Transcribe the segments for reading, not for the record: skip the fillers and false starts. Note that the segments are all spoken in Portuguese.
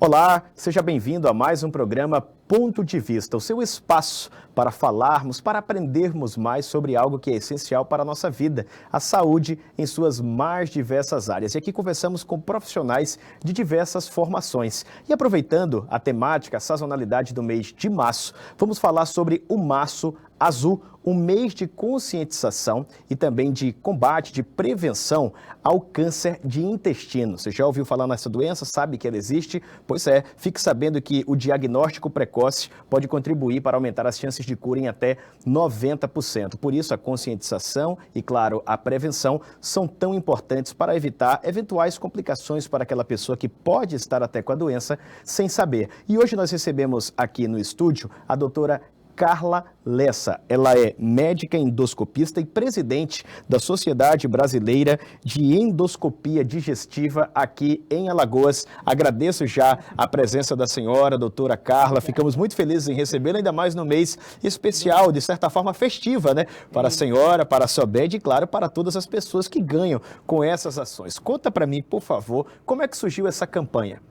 Olá, seja bem-vindo a mais um programa Ponto de Vista, o seu espaço para falarmos, para aprendermos mais sobre algo que é essencial para a nossa vida, a saúde em suas mais diversas áreas. E aqui conversamos com profissionais de diversas formações. E aproveitando a temática, a sazonalidade do mês de março, vamos falar sobre o Março Azul, um mês de conscientização e também de combate, de prevenção ao câncer de intestino. Você já ouviu falar nessa doença? Sabe que ela existe? Pois é, fique sabendo que o diagnóstico precoce pode contribuir para aumentar as chances de cura em até 90%. Por isso, a conscientização e, claro, a prevenção são tão importantes para evitar eventuais complicações para aquela pessoa que pode estar até com a doença sem saber. E hoje nós recebemos aqui no estúdio a doutora Carla Lessa. Ela é médica endoscopista e presidente da Sociedade Brasileira de Endoscopia Digestiva aqui em Alagoas. Agradeço já a presença da senhora, doutora Carla. Ficamos muito felizes em recebê-la, ainda mais no mês especial, de certa forma festiva, né? Para a senhora, para a SOBED e, claro, para todas as pessoas que ganham com essas ações. Conta para mim, por favor, como é que surgiu essa campanha?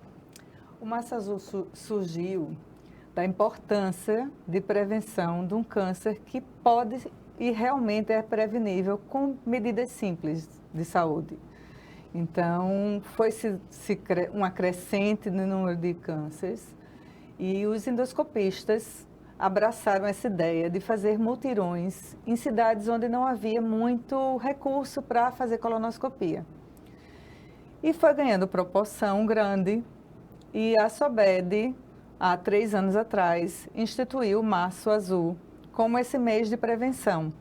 O Março Azul surgiu da importância de prevenção de um câncer que pode e realmente é prevenível com medidas simples de saúde. Então, foi-se uma crescente no número de cânceres e os endoscopistas abraçaram essa ideia de fazer mutirões em cidades onde não havia muito recurso para fazer colonoscopia. E foi ganhando proporção grande e a SOBED, há 3 anos atrás, instituiu o Março Azul como esse mês de prevenção,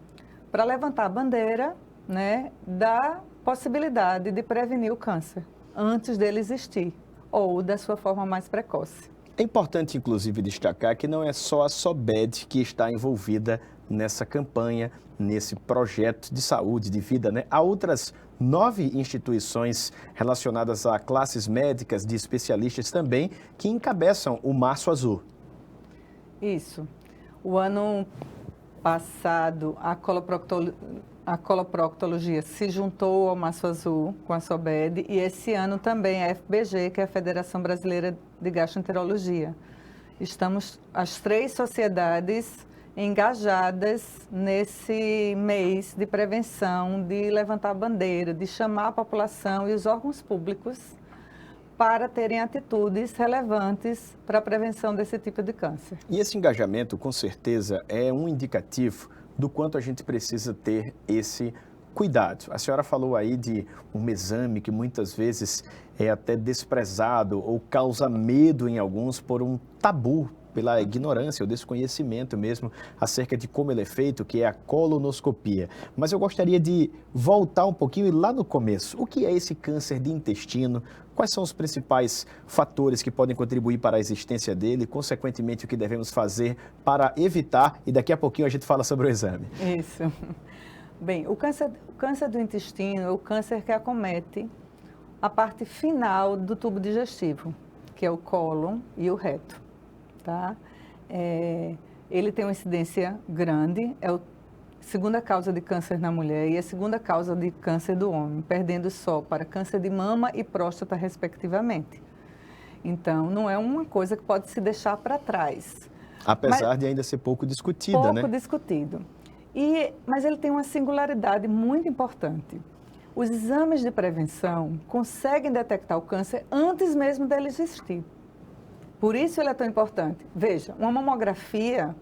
para levantar a bandeira, né, da possibilidade de prevenir o câncer antes dele existir, ou da sua forma mais precoce. É importante, inclusive, destacar que não é só a SOBED que está envolvida nessa campanha, nesse projeto de saúde, de vida, né? Há outras 9 instituições relacionadas a classes médicas de especialistas também que encabeçam o Março Azul. Isso. O ano passado, a coloproctologia se juntou ao Março Azul com a SOBED e esse ano também a FBG, que é a Federação Brasileira de Gastroenterologia. Estamos as 3 sociedades engajadas nesse mês de prevenção, de levantar a bandeira, de chamar a população e os órgãos públicos para terem atitudes relevantes para a prevenção desse tipo de câncer. E esse engajamento, com certeza, é um indicativo do quanto a gente precisa ter esse cuidado. A senhora falou aí de um exame que muitas vezes é até desprezado ou causa medo em alguns por um tabu, pela ignorância, o desconhecimento mesmo acerca de como ele é feito, que é a colonoscopia. Mas eu gostaria de voltar um pouquinho e lá no começo. O que é esse câncer de intestino? Quais são os principais fatores que podem contribuir para a existência dele? Consequentemente, o que devemos fazer para evitar? E daqui a pouquinho a gente fala sobre o exame. Isso. Bem, o câncer do intestino é o câncer que acomete a parte final do tubo digestivo, que é o cólon e o reto. Tá? Ele tem uma incidência grande, é a segunda causa de câncer na mulher e a segunda causa de câncer do homem, perdendo só para câncer de mama e próstata, respectivamente. Então, não é uma coisa que pode se deixar para trás. Apesar de ainda ser pouco discutida, né? Pouco discutido. Mas ele tem uma singularidade muito importante. Os exames de prevenção conseguem detectar o câncer antes mesmo dele existir. Por isso ele é tão importante. Veja, uma mamografia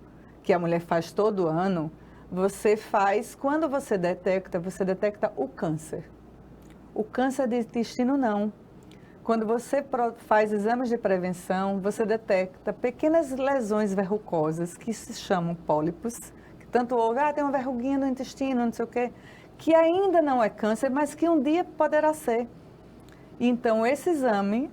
que a mulher faz todo ano, você faz, quando você detecta o câncer. O câncer de intestino não. Quando você faz exames de prevenção, você detecta pequenas lesões verrucosas que se chamam pólipos, que tanto tem uma verruguinha no intestino, não sei o quê, que ainda não é câncer, mas que um dia poderá ser. Então, esse exame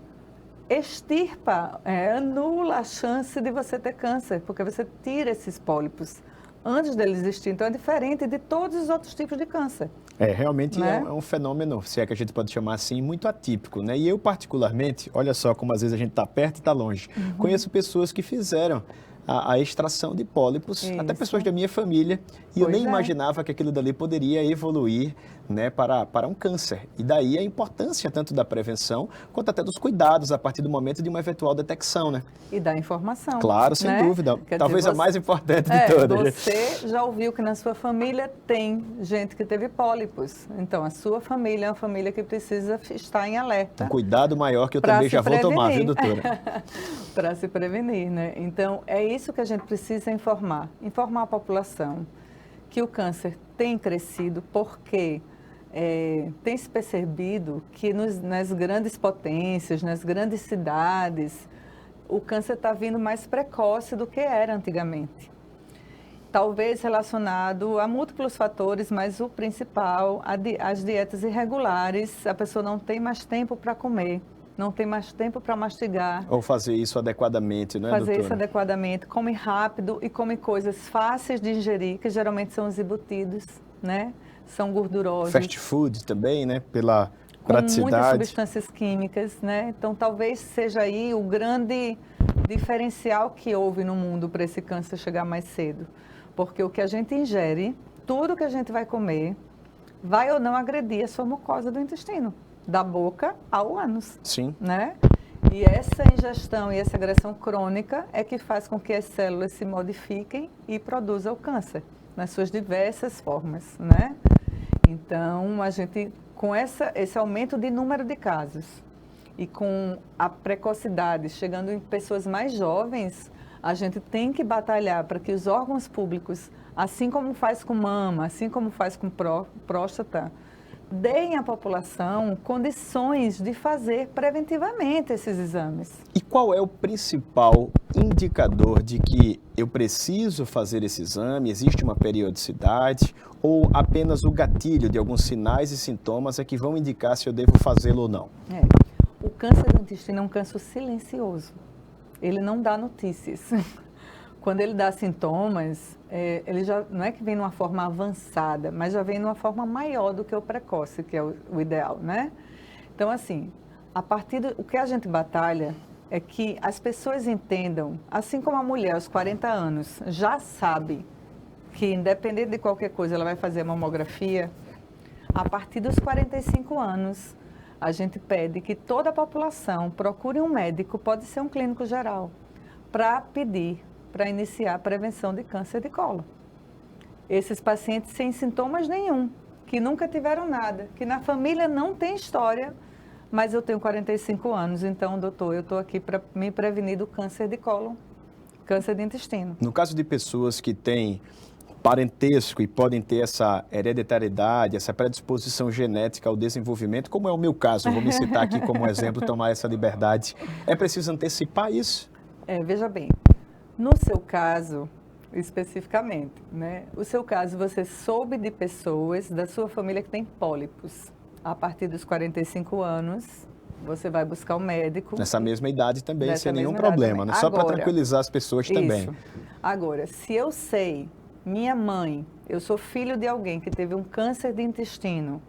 extirpa, anula a chance de você ter câncer, porque você tira esses pólipos antes dele existir. Então, é diferente de todos os outros tipos de câncer. Realmente, né? É um fenômeno, se é que a gente pode chamar assim, muito atípico, né? E eu, particularmente, olha só como às vezes a gente está perto e está longe. Conheço pessoas que fizeram a extração de pólipos, até pessoas da minha família, e eu nem imaginava que aquilo dali poderia evoluir né, para um câncer. E daí a importância tanto da prevenção quanto até dos cuidados a partir do momento de uma eventual detecção, né? E da informação. Claro, sem né? dúvida. Quer Talvez dizer, a mais importante de todas. Você já ouviu que na sua família tem gente que teve pólipos. Então, a sua família é uma família que precisa estar em alerta. Um cuidado maior que eu também já vou tomar, viu, doutora? Para se prevenir, né? Então, é isso que a gente precisa informar. Informar a população que o câncer tem crescido porque tem se percebido que nas grandes potências, nas grandes cidades, o câncer está vindo mais precoce do que era antigamente. Talvez relacionado a múltiplos fatores, mas o principal, as dietas irregulares, a pessoa não tem mais tempo para comer, não tem mais tempo para mastigar. Ou fazer isso adequadamente, né, doutora? Fazer isso adequadamente, come rápido e come coisas fáceis de ingerir, que geralmente são os embutidos, né? São gordurosos. Fast food também, né? Pela com praticidade. Muitas substâncias químicas, né? Então, talvez seja aí o grande diferencial que houve no mundo para esse câncer chegar mais cedo. Porque o que a gente ingere, tudo que a gente vai comer, vai ou não agredir a sua mucosa do intestino, da boca ao ânus. Sim. Né? E essa ingestão e essa agressão crônica é que faz com que as células se modifiquem e produzam o câncer, nas suas diversas formas, né? Então, a gente, com esse aumento de número de casos e com a precocidade chegando em pessoas mais jovens, a gente tem que batalhar para que os órgãos públicos, assim como faz com mama, assim como faz com próstata, deem à população condições de fazer preventivamente esses exames. E qual é o principal indicador de que eu preciso fazer esse exame? Existe uma periodicidade ou apenas o gatilho de alguns sinais e sintomas é que vão indicar se eu devo fazê-lo ou não? O câncer do intestino é um câncer silencioso. Ele não dá notícias. Quando ele dá sintomas, ele já não é que vem numa forma avançada, mas já vem numa forma maior do que o precoce, que é o ideal, né? Então, assim, o que a gente batalha é que as pessoas entendam, assim como a mulher aos 40 anos já sabe que, independente de qualquer coisa, ela vai fazer a mamografia, a partir dos 45 anos, a gente pede que toda a população procure um médico, pode ser um clínico geral, para iniciar a prevenção de câncer de colo. Esses pacientes sem sintomas nenhum, que nunca tiveram nada, que na família não tem história, mas eu tenho 45 anos, então, doutor, eu estou aqui para me prevenir do câncer de colo, câncer de intestino. No caso de pessoas que têm parentesco e podem ter essa hereditariedade, essa predisposição genética ao desenvolvimento, como é o meu caso, eu vou me citar aqui como exemplo, tomar essa liberdade, é preciso antecipar isso? Veja bem, no seu caso, especificamente, né? O seu caso, você soube de pessoas da sua família que têm pólipos. A partir dos 45 anos, você vai buscar um médico. Nessa mesma idade também, sem nenhum problema, né? Só para tranquilizar as pessoas também. Agora, se eu sei, minha mãe, eu sou filho de alguém que teve um câncer de intestino,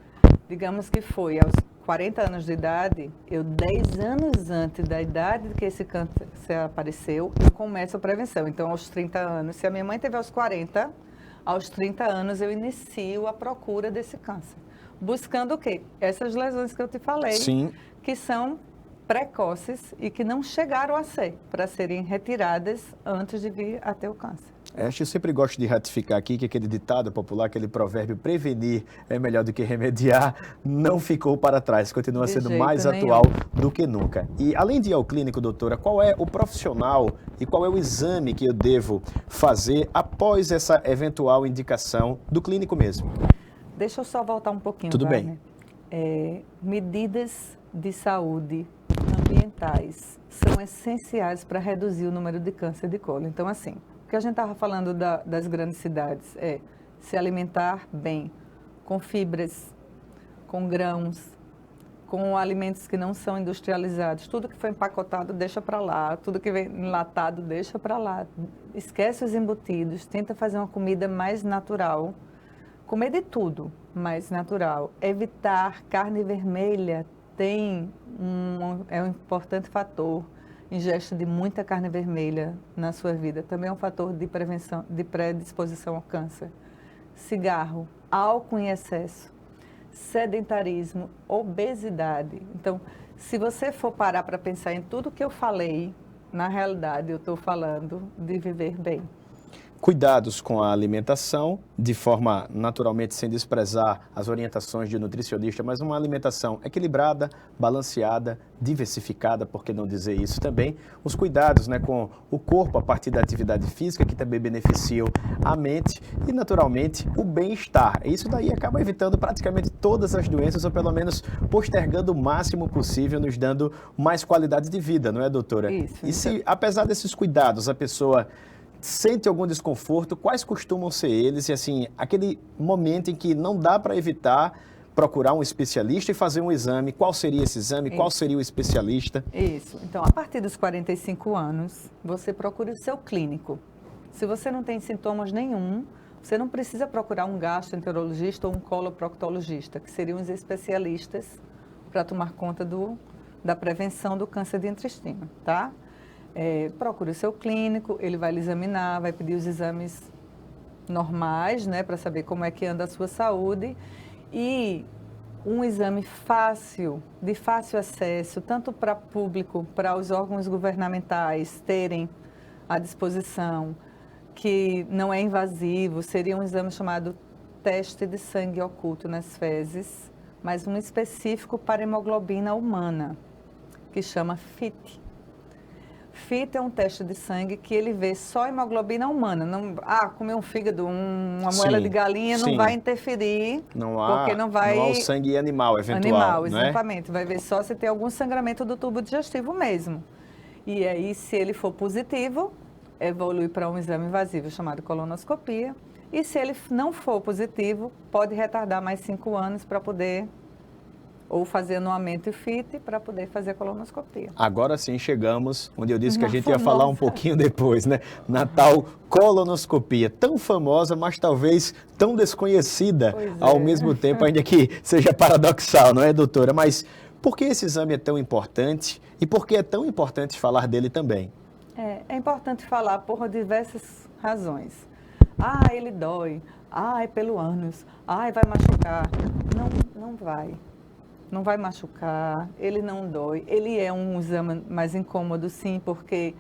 digamos que foi aos 40 anos de idade, eu 10 anos antes da idade que esse câncer apareceu, eu começo a prevenção. Então, aos 30 anos, se a minha mãe teve aos 40, aos 30 anos eu inicio a procura desse câncer. Buscando o quê? Essas lesões que eu te falei, Sim. que são precoces e que não chegaram a ser, para serem retiradas antes de vir a ter o câncer. Eu sempre gosto de ratificar aqui que aquele ditado popular, aquele provérbio, prevenir é melhor do que remediar, não ficou para trás, continua sendo mais atual do que nunca. E além de ir ao clínico, doutora, qual é o profissional e qual é o exame que eu devo fazer após essa eventual indicação do clínico mesmo? Deixa eu só voltar um pouquinho. Tudo bem. Medidas de saúde ambientais são essenciais para reduzir o número de câncer de colo. Então, assim, o que a gente estava falando das grandes cidades é se alimentar bem, com fibras, com grãos, com alimentos que não são industrializados. Tudo que foi empacotado, deixa para lá. Tudo que vem enlatado, deixa para lá. Esquece os embutidos, tenta fazer uma comida mais natural. Comer de tudo, mais natural. Evitar carne vermelha é um importante fator. Ingesta de muita carne vermelha na sua vida também é um fator de prevenção, de predisposição ao câncer. Cigarro, álcool em excesso. sedentarismo, obesidade. Então, se você for parar para pensar em tudo que eu falei, na realidade eu estou falando de viver bem. Cuidados com a alimentação, de forma naturalmente sem desprezar as orientações de nutricionista, mas uma alimentação equilibrada, balanceada, diversificada, por que não dizer isso também? Os cuidados, né, com o corpo a partir da atividade física, que também beneficiam a mente e, naturalmente, o bem-estar. Isso daí acaba evitando praticamente todas as doenças, ou pelo menos postergando o máximo possível, nos dando mais qualidade de vida, não é, doutora? Isso. E se, apesar desses cuidados, a pessoa sente algum desconforto, quais costumam ser eles? E assim, aquele momento em que não dá para evitar procurar um especialista e fazer um exame, qual seria esse exame? Qual seria o especialista? Isso. Então, a partir dos 45 anos, você procura o seu clínico. Se você não tem sintomas nenhum, você não precisa procurar um gastroenterologista ou um coloproctologista, que seriam os especialistas para tomar conta da prevenção do câncer de intestino, tá? Procure o seu clínico, ele vai lhe examinar, vai pedir os exames normais, né, para saber como é que anda a sua saúde, e um exame fácil, de fácil acesso, tanto para público, para os órgãos governamentais terem à disposição, que não é invasivo, seria um exame chamado teste de sangue oculto nas fezes, mas um específico para hemoglobina humana, que chama FIT. FIT é um teste de sangue que ele vê só hemoglobina humana. Não, comer um fígado, uma moela de galinha não vai interferir, porque não vai... Não há o sangue animal, eventual, Animal, né? exatamente. Vai ver só se tem algum sangramento do tubo digestivo mesmo. E aí, se ele for positivo, evolui para um exame invasivo chamado colonoscopia. E se ele não for positivo, pode retardar mais 5 anos para poder... ou fazer anuamento e FIT para poder fazer a colonoscopia. Agora sim chegamos onde eu disse que a gente ia falar um pouquinho depois, né? Na tal colonoscopia, tão famosa, mas talvez tão desconhecida ao mesmo tempo, ainda que seja paradoxal, não é, doutora? Mas por que esse exame é tão importante e por que é tão importante falar dele também? É importante falar por diversas razões. Ele dói. É pelo ânus. Vai machucar. Não vai. Não vai machucar, ele não dói. Ele é um exame mais incômodo, sim, porque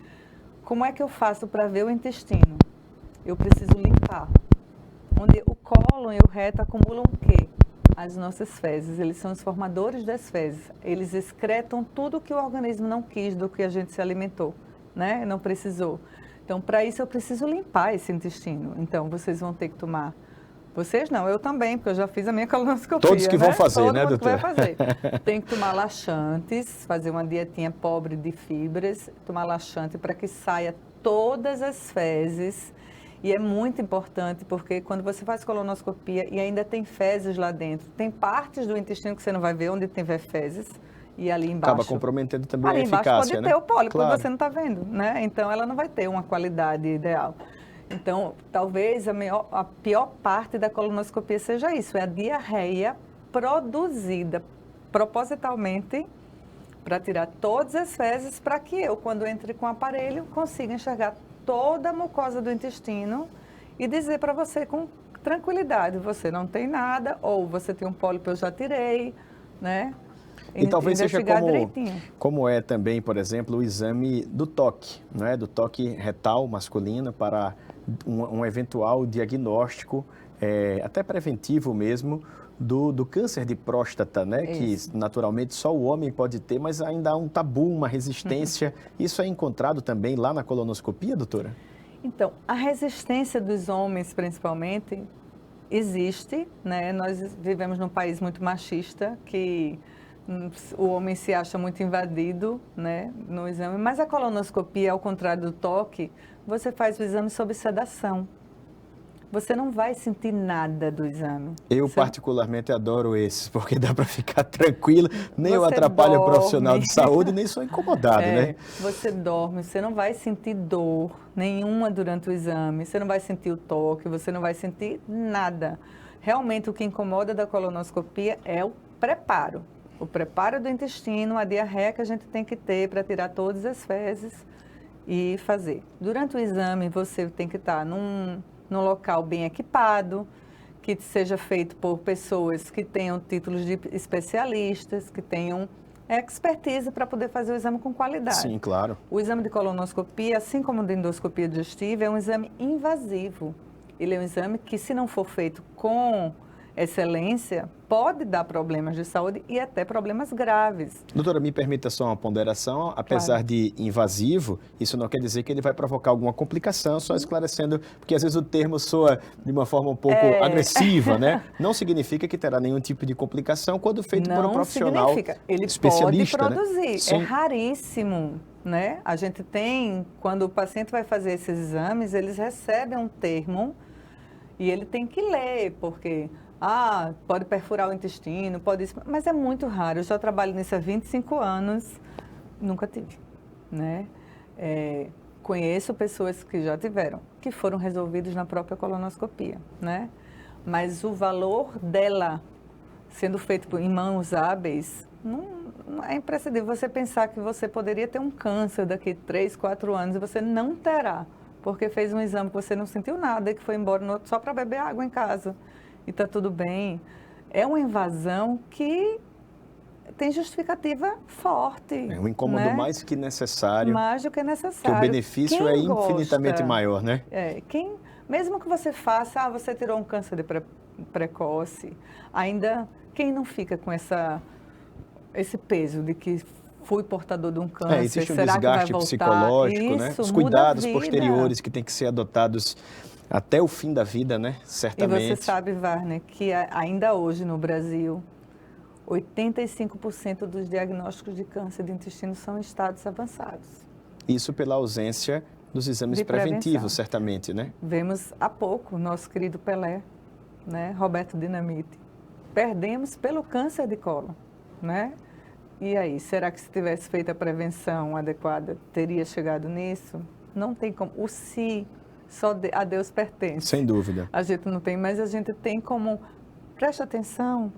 como é que eu faço para ver o intestino? Eu preciso limpar. Onde o cólon e o reto acumulam o quê? As nossas fezes. Eles são os formadores das fezes. Eles excretam tudo que o organismo não quis do que a gente se alimentou, né? Não precisou. Então, para isso, eu preciso limpar esse intestino. Então, vocês vão ter que tomar... Vocês não, eu também, porque eu já fiz a minha colonoscopia. Todos que vão fazer, Todo né, mundo doutora? Que vai fazer. Tem que tomar laxantes, fazer uma dietinha pobre de fibras, tomar laxante para que saia todas as fezes. E é muito importante, porque quando você faz colonoscopia e ainda tem fezes lá dentro, tem partes do intestino que você não vai ver onde tiver fezes, e ali embaixo... Acaba comprometendo também a ali eficácia, embaixo pode né? ter o pólipo, Claro. você não está vendo, né? Então, ela não vai ter uma qualidade ideal. Então, talvez a pior parte da colonoscopia seja isso, é a diarreia produzida propositalmente para tirar todas as fezes, para que eu, quando entre com o aparelho, consiga enxergar toda a mucosa do intestino e dizer para você com tranquilidade, você não tem nada, ou você tem um pólipo, eu já tirei, né? E talvez seja direitinho. como é também, por exemplo, o exame do toque, né? Do toque retal masculino para um eventual diagnóstico, até preventivo mesmo, do câncer de próstata, né? Isso. Que naturalmente só o homem pode ter, mas ainda há um tabu, uma resistência. Isso é encontrado também lá na colonoscopia, doutora? Então, a resistência dos homens, principalmente, existe, né? Nós vivemos num país muito machista, que o homem se acha muito invadido, né, no exame. Mas a colonoscopia, ao contrário do toque, você faz o exame sob sedação. Você não vai sentir nada do exame. Eu particularmente adoro esses, porque dá para ficar tranquilo, nem eu Você atrapalho o dorme. profissional de saúde, nem sou incomodado, né? Você dorme, você não vai sentir dor nenhuma durante o exame, você não vai sentir o toque, você não vai sentir nada. Realmente o que incomoda da colonoscopia é o preparo. O preparo do intestino, a diarreia que a gente tem que ter para tirar todas as fezes e fazer. Durante o exame, você tem que estar num local bem equipado, que seja feito por pessoas que tenham títulos de especialistas, que tenham expertise para poder fazer o exame com qualidade. Sim, claro. O exame de colonoscopia, assim como o de endoscopia digestiva, é um exame invasivo. Ele é um exame que, se não for feito com excelência, pode dar problemas de saúde e até problemas graves. Doutora, me permita só uma ponderação. Apesar de invasivo, isso não quer dizer que ele vai provocar alguma complicação, só esclarecendo, porque às vezes o termo soa de uma forma um pouco agressiva, né? Não significa que terá nenhum tipo de complicação quando feito por um profissional especialista. Ele pode produzir, né? É raríssimo, né? A gente tem, quando o paciente vai fazer esses exames, eles recebem um termo e ele tem que ler, porque... pode perfurar o intestino, pode isso, mas é muito raro. Eu já trabalho nisso há 25 anos, nunca tive, né? Conheço pessoas que já tiveram, que foram resolvidos na própria colonoscopia, né? Mas o valor dela, sendo feito em mãos hábeis, não é imprescindível você pensar que você poderia ter um câncer daqui 3, 4 anos e você não terá, porque fez um exame que você não sentiu nada e que foi embora no outro só para beber água em casa. E está tudo bem. É uma invasão que tem justificativa forte. É um incômodo, né? Mais que necessário. Mais do que necessário. Que o benefício é infinitamente maior, né? Mesmo que você faça, você tirou um câncer precoce, ainda quem não fica com esse peso de que fui portador de um câncer, existe um será desgaste que vai voltar? psicológico, Isso, né? Os cuidados posteriores que têm que ser adotados até o fim da vida, né? Certamente. E você sabe, Wagner, que ainda hoje no Brasil, 85% dos diagnósticos de câncer de intestino são em estados avançados. Isso pela ausência dos exames preventivos, certamente, né? Vemos há pouco o nosso querido Pelé, né? Roberto Dinamite. Perdemos pelo câncer de cólon, né? E aí, será que se tivesse feito a prevenção adequada, teria chegado nisso? Não tem como. O só a Deus pertence. Sem dúvida. A gente não tem, mas a gente tem como, preste atenção,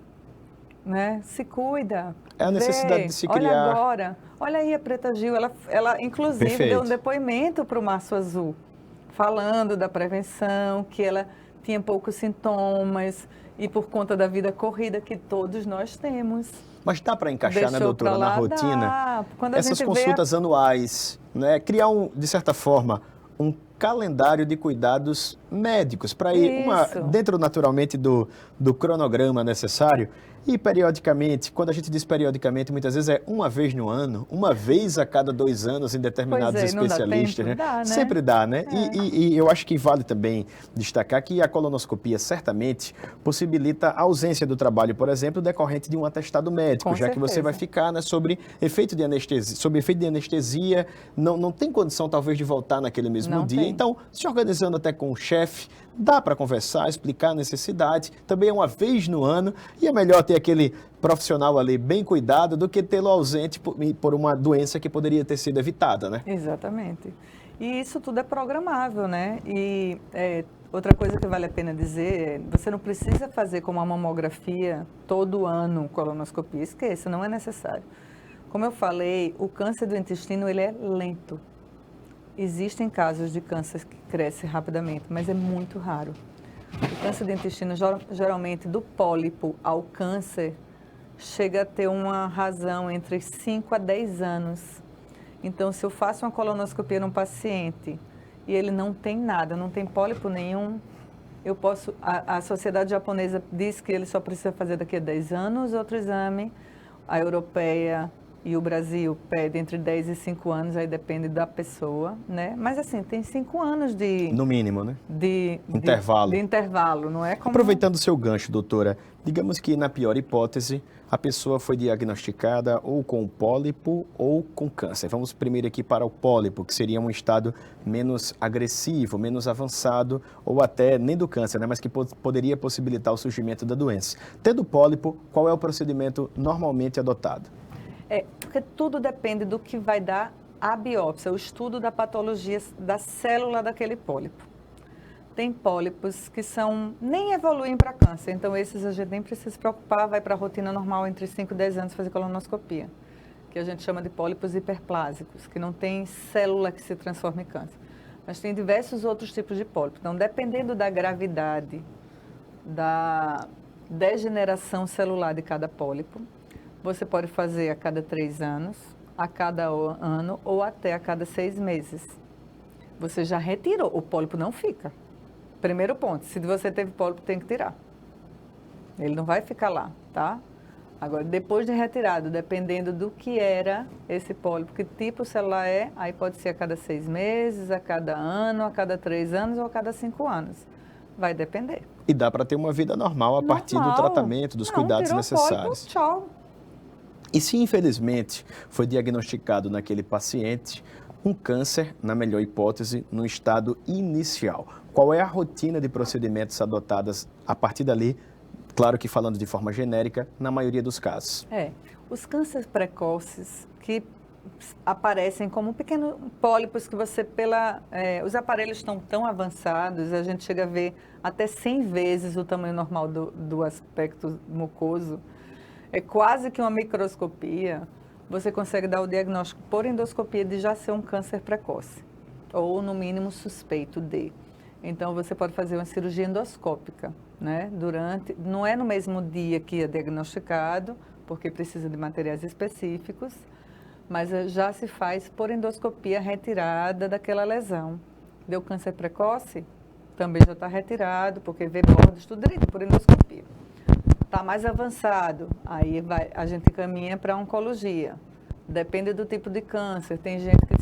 né? Se cuida. É a necessidade de se criar. Olha agora, olha aí a Preta Gil, ela inclusive deu um depoimento para o Março Azul, falando da prevenção, que ela tinha poucos sintomas e por conta da vida corrida que todos nós temos. Mas dá para encaixar, né, doutora, na rotina, essas consultas anuais, né? Criar, de certa forma, um calendário de cuidados médicos para ir dentro naturalmente do cronograma necessário e periodicamente, quando a gente diz periodicamente, muitas vezes é uma vez no ano, uma vez a cada 2 anos em determinados especialistas, né? Dá, né? Sempre dá, né? E eu acho que vale também destacar que a colonoscopia certamente possibilita a ausência do trabalho, por exemplo, decorrente de um atestado médico, já que você vai ficar, né, sobre efeito de anestesia, não tem condição talvez de voltar naquele mesmo dia. Então, se organizando até com o chefe, dá para conversar, explicar a necessidade, também é uma vez no ano, e é melhor ter aquele profissional ali bem cuidado do que tê-lo ausente por uma doença que poderia ter sido evitada, né? Exatamente. E isso tudo é programável, né? E outra coisa que vale a pena dizer, você não precisa fazer como a mamografia todo ano colonoscopia, esqueça, não é necessário. Como eu falei, o câncer do intestino, ele é lento. Existem casos de câncer que crescem rapidamente, mas é muito raro. O câncer do intestino, geralmente, do pólipo ao câncer, chega a ter uma razão entre 5 a 10 anos. Então, se eu faço uma colonoscopia num paciente e ele não tem nada, não tem pólipo nenhum, eu posso... A sociedade japonesa diz que ele só precisa fazer daqui a 10 anos outro exame, a europeia e o Brasil pede entre 10 e 5 anos, aí depende da pessoa, né? Mas assim, tem 5 anos de... No mínimo, né? De intervalo, não é como... Aproveitando o seu gancho, doutora, digamos que na pior hipótese, a pessoa foi diagnosticada ou com pólipo ou com câncer. Vamos primeiro aqui para o pólipo, que seria um estado menos agressivo, menos avançado, ou até nem do câncer, né? Mas que poderia possibilitar o surgimento da doença. Tendo pólipo, qual é o procedimento normalmente adotado? Porque tudo depende do que vai dar a biópsia, o estudo da patologia da célula daquele pólipo. Tem pólipos que nem evoluem para câncer, então esses a gente nem precisa se preocupar, vai para a rotina normal entre 5 e 10 anos fazer colonoscopia, que a gente chama de pólipos hiperplásicos, que não tem célula que se transforma em câncer. Mas tem diversos outros tipos de pólipos. Então, dependendo da gravidade da degeneração celular de cada pólipo. Você pode fazer a cada 3 anos, a cada ano ou até a cada 6 meses. Você já retirou, o pólipo não fica. Primeiro ponto, se você teve pólipo, tem que tirar. Ele não vai ficar lá, tá? Agora, depois de retirado, dependendo do que era esse pólipo, que tipo celular é, aí pode ser a cada 6 meses, a cada ano, a cada 3 anos ou a cada 5 anos. Vai depender. E dá para ter uma vida normal a partir do tratamento, dos cuidados necessários. Pólipo, tchau. E se infelizmente foi diagnosticado naquele paciente um câncer, na melhor hipótese, no estado inicial, qual é a rotina de procedimentos adotadas a partir dali? Claro que falando de forma genérica, na maioria dos casos. Os cânceres precoces que aparecem como pequenos pólipos que você, os aparelhos estão tão avançados, a gente chega a ver até 100 vezes o tamanho normal do aspecto mucoso. É quase que uma microscopia. Você consegue dar o diagnóstico por endoscopia de já ser um câncer precoce, ou no mínimo suspeito de. Então, você pode fazer uma cirurgia endoscópica, né? Não é no mesmo dia que é diagnosticado, porque precisa de materiais específicos, mas já se faz por endoscopia retirada daquela lesão. Deu câncer precoce? Também já está retirado, porque vê bordas, tudo direito, por endoscopia. Está mais avançado, aí a gente caminha para a oncologia. Depende do tipo de câncer. Tem gente que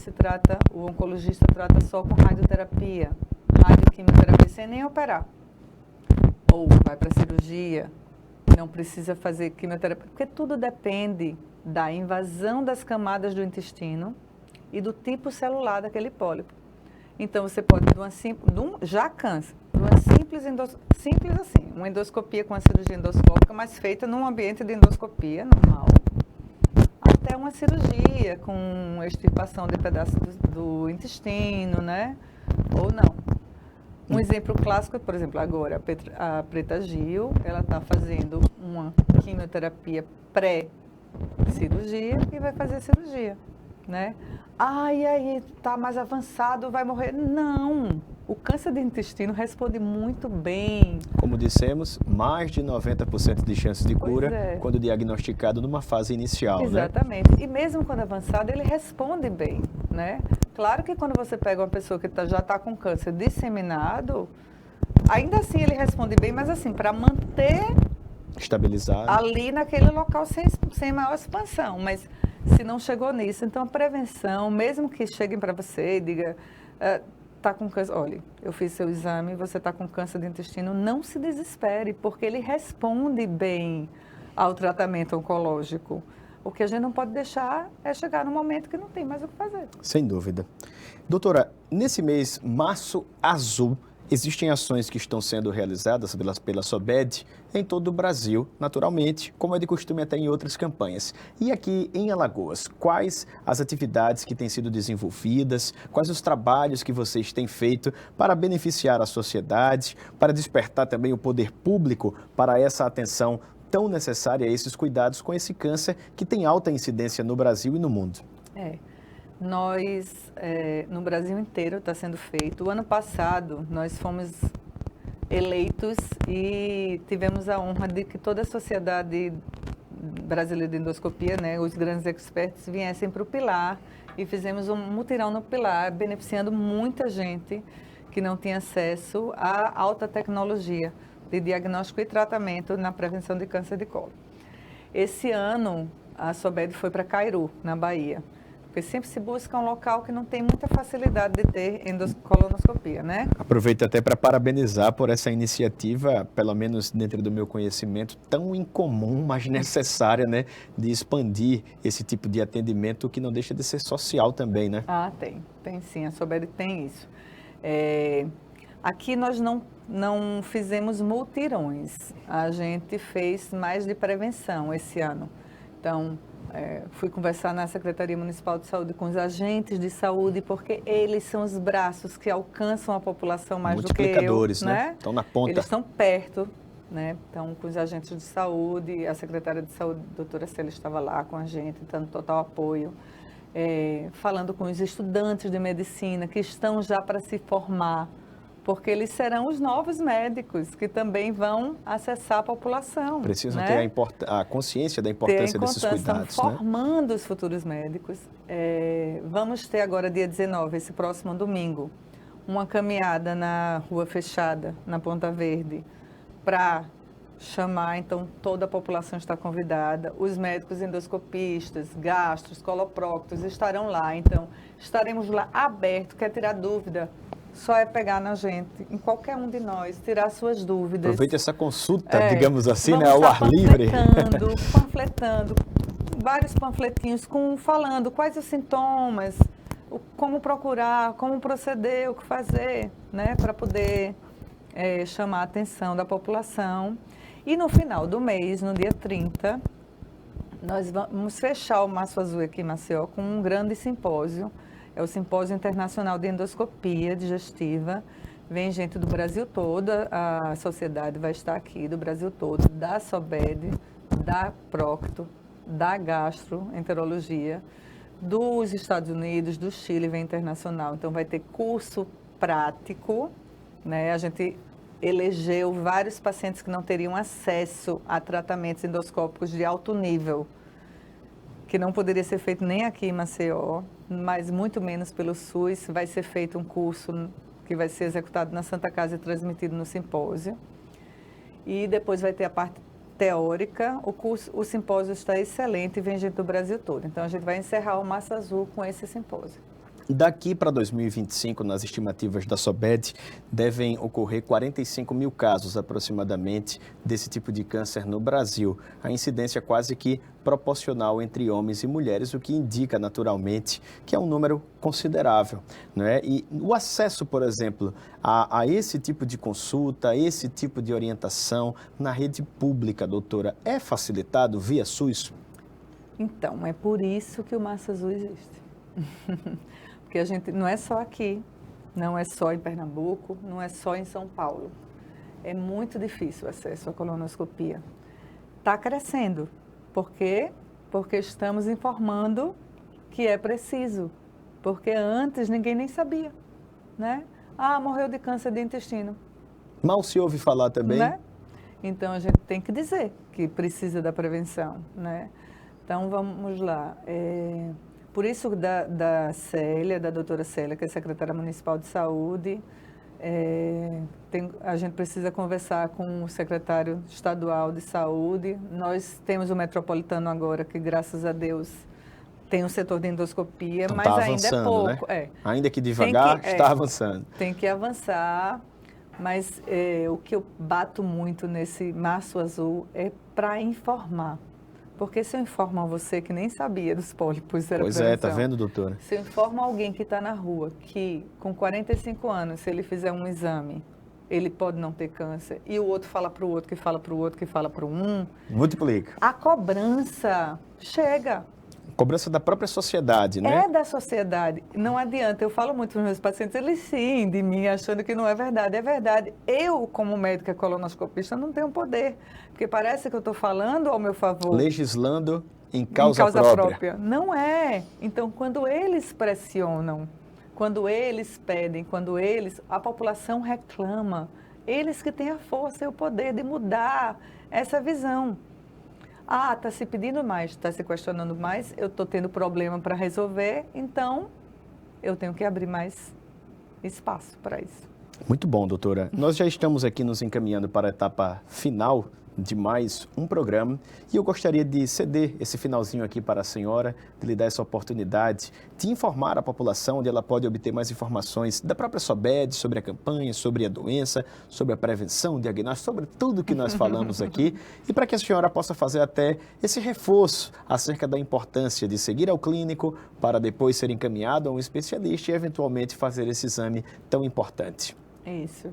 o oncologista trata só com radioterapia, radioquimioterapia, sem nem operar. Ou vai para a cirurgia, não precisa fazer quimioterapia, porque tudo depende da invasão das camadas do intestino e do tipo celular daquele pólipo. Então, você pode, já câncer, uma simples assim, uma endoscopia com a cirurgia endoscópica, mas feita num ambiente de endoscopia normal, até uma cirurgia com extirpação de pedaços do intestino, né? Ou não. Um exemplo clássico é, por exemplo, agora, a Preta Gil, ela está fazendo uma quimioterapia pré-cirurgia e vai fazer cirurgia, né? E aí está mais avançado, vai morrer. Não! O câncer de intestino responde muito bem. Como dissemos, mais de 90% de chances de cura quando diagnosticado numa fase inicial, Exatamente. Né? E mesmo quando avançado, ele responde bem, né? Claro que quando você pega uma pessoa que já está com câncer disseminado, ainda assim ele responde bem, mas assim, para manter estabilizado ali naquele local sem maior expansão. Mas se não chegou nisso, então a prevenção, mesmo que cheguem para você e diga, está com câncer, olha, eu fiz seu exame, você está com câncer de intestino, não se desespere, porque ele responde bem ao tratamento oncológico. O que a gente não pode deixar é chegar num momento que não tem mais o que fazer. Sem dúvida. Doutora, nesse mês Março Azul, existem ações que estão sendo realizadas pela SOBED em todo o Brasil, naturalmente, como é de costume até em outras campanhas. E aqui em Alagoas, quais as atividades que têm sido desenvolvidas, quais os trabalhos que vocês têm feito para beneficiar a sociedade, para despertar também o poder público para essa atenção tão necessária a esses cuidados com esse câncer que tem alta incidência no Brasil e no mundo? Nós, no Brasil inteiro está sendo feito. O ano passado, nós fomos eleitos e tivemos a honra de que toda a sociedade brasileira de endoscopia, né, os grandes experts, viessem para o Pilar e fizemos um mutirão no Pilar, beneficiando muita gente que não tinha acesso à alta tecnologia de diagnóstico e tratamento na prevenção de câncer de colo. Esse ano, a SOBED foi para Cairu, na Bahia, porque sempre se busca um local que não tem muita facilidade de ter colonoscopia, né? Aproveito até para parabenizar por essa iniciativa, pelo menos dentro do meu conhecimento, tão incomum, mas necessária, né? De expandir esse tipo de atendimento que não deixa de ser social também, né? Tem sim, a SOBED tem isso. Aqui nós não fizemos multirões, a gente fez mais de prevenção esse ano. Então, fui conversar na Secretaria Municipal de Saúde com os agentes de saúde, porque eles são os braços que alcançam a população mais do que eu. Multiplicadores, né? Estão na ponta. Eles estão perto, né? Então, com os agentes de saúde, a secretária de saúde, a doutora Célia, estava lá com a gente, dando total apoio. Falando com os estudantes de medicina que estão já para se formar, porque eles serão os novos médicos que também vão acessar a população. Precisam né? ter a consciência da importância desses cuidados. Estão formando os futuros médicos. Vamos ter agora, dia 19, esse próximo domingo, uma caminhada na Rua Fechada, na Ponta Verde, para chamar, então, toda a população está convidada. Os médicos endoscopistas, gastros, coloproctos estarão lá. Então, estaremos lá abertos. Quer tirar dúvida? Só é pegar na gente, em qualquer um de nós, tirar suas dúvidas. Aproveite essa consulta, digamos assim, né, ao ar livre. Panfletando, vários panfletinhos falando quais os sintomas, como procurar, como proceder, o que fazer, né, para poder chamar a atenção da população. E no final do mês, no dia 30, nós vamos fechar o Março Azul aqui em Maceió com um grande simpósio. É o Simpósio Internacional de Endoscopia Digestiva. Vem gente do Brasil todo, a sociedade vai estar aqui do Brasil todo, da SOBED, da Procto, da Gastroenterologia, dos Estados Unidos, do Chile, vem internacional. Então vai ter curso prático, né? A gente elegeu vários pacientes que não teriam acesso a tratamentos endoscópicos de alto nível, que não poderia ser feito nem aqui em Maceió, mas muito menos pelo SUS. Vai ser feito um curso que vai ser executado na Santa Casa e transmitido no simpósio. E depois vai ter a parte teórica. O simpósio está excelente e vem gente do Brasil todo. Então, a gente vai encerrar o Março Azul com esse simpósio. Daqui para 2025, nas estimativas da SOBED, devem ocorrer 45 mil casos aproximadamente desse tipo de câncer no Brasil. A incidência quase que proporcional entre homens e mulheres, o que indica naturalmente que é um número considerável, não é? E o acesso, por exemplo, a esse tipo de consulta, a esse tipo de orientação na rede pública, doutora, é facilitado via SUS? Então, é por isso que o Março Azul existe. Porque a gente não é só aqui, não é só em Pernambuco, não é só em São Paulo. É muito difícil o acesso à colonoscopia. Está crescendo. Por quê? Porque estamos informando que é preciso. Porque antes ninguém nem sabia, né? Ah, morreu de câncer de intestino. Mal se ouve falar também. Né? Então, a gente tem que dizer que precisa da prevenção, né? Então, vamos lá. Por isso, da Célia, da doutora Célia, que é secretária municipal de saúde, a gente precisa conversar com o secretário estadual de saúde. Nós temos o metropolitano agora, que graças a Deus tem um setor de endoscopia, então, mas ainda é pouco. Né? Ainda que devagar, está avançando. Tem que avançar, mas o que eu bato muito nesse Março Azul é para informar. Porque se eu informo a você que nem sabia dos pólipos, era Pois prevenção. tá vendo, doutora? Se eu informo alguém que está na rua, que com 45 anos, se ele fizer um exame, ele pode não ter câncer, e o outro fala para o outro, que fala para o outro, que fala para um... Multiplica. A cobrança chega. Cobrança da própria sociedade, né? É da sociedade. Não adianta. Eu falo muito para os meus pacientes, eles riem de mim, achando que não é verdade. É verdade. Eu, como médica colonoscopista, não tenho poder. Porque parece que eu estou falando ao meu favor. Legislando em causa própria. Não é. Então, quando eles pressionam, quando eles pedem, a população reclama. Eles que têm a força e o poder de mudar essa visão. Ah, está se pedindo mais, está se questionando mais, eu estou tendo problema para resolver, então eu tenho que abrir mais espaço para isso. Muito bom, doutora. Nós já estamos aqui nos encaminhando para a etapa final de mais um programa e eu gostaria de ceder esse finalzinho aqui para a senhora, de lhe dar essa oportunidade de informar a população onde ela pode obter mais informações da própria SOBED, sobre a campanha, sobre a doença, sobre a prevenção, o diagnóstico, sobre tudo que nós falamos aqui e para que a senhora possa fazer até esse reforço acerca da importância de seguir ao clínico para depois ser encaminhado a um especialista e eventualmente fazer esse exame tão importante. Isso.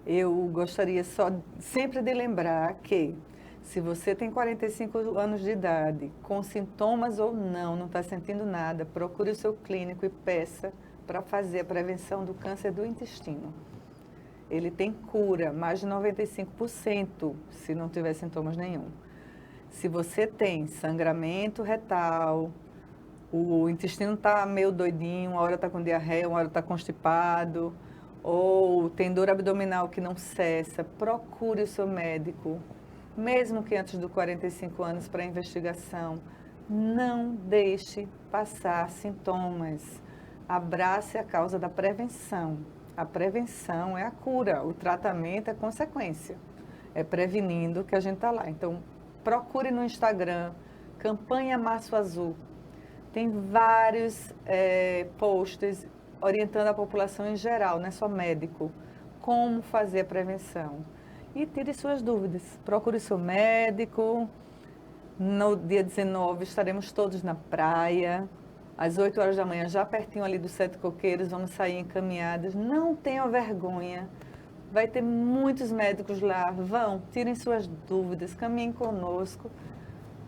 Eu gostaria só sempre de lembrar que se você tem 45 anos de idade, com sintomas ou não está sentindo nada, procure o seu clínico e peça para fazer a prevenção do câncer do intestino. Ele tem cura, mais de 95%, se não tiver sintomas nenhum. Se você tem sangramento retal, o intestino está meio doidinho, uma hora está com diarreia, uma hora está constipado, ou tem dor abdominal que não cessa, procure o seu médico, mesmo que antes dos 45 anos, para investigação. Não deixe passar sintomas. Abrace a causa da prevenção. A prevenção é a cura, o tratamento é consequência. É prevenindo que a gente está lá. Então, procure no Instagram, Campanha Março Azul. Tem vários posts orientando a população em geral, não é só médico, como fazer a prevenção. E tire suas dúvidas. Procure seu médico. No dia 19 estaremos todos na praia, às 8 horas da manhã, já pertinho ali do Sete Coqueiros, vamos sair encaminhadas. Não tenham vergonha. Vai ter muitos médicos lá. Vão, tirem suas dúvidas, caminhem conosco,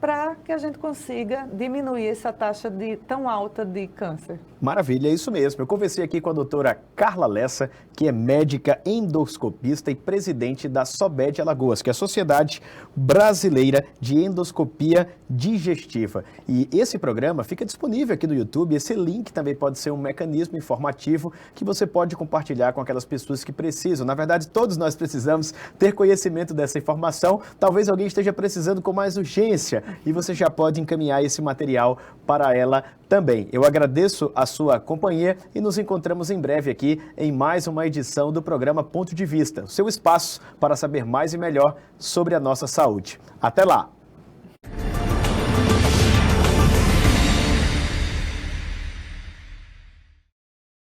para que a gente consiga diminuir essa taxa tão alta de câncer. Maravilha, é isso mesmo. Eu conversei aqui com a doutora Carla Lessa, que é médica endoscopista e presidente da SOBED Alagoas, que é a Sociedade Brasileira de Endoscopia Digestiva. E esse programa fica disponível aqui no YouTube. Esse link também pode ser um mecanismo informativo que você pode compartilhar com aquelas pessoas que precisam. Na verdade, todos nós precisamos ter conhecimento dessa informação. Talvez alguém esteja precisando com mais urgência e você já pode encaminhar esse material para ela também. Eu agradeço a sua companhia e nos encontramos em breve aqui em mais uma edição do programa Ponto de Vista, o seu espaço para saber mais e melhor sobre a nossa saúde. Até lá!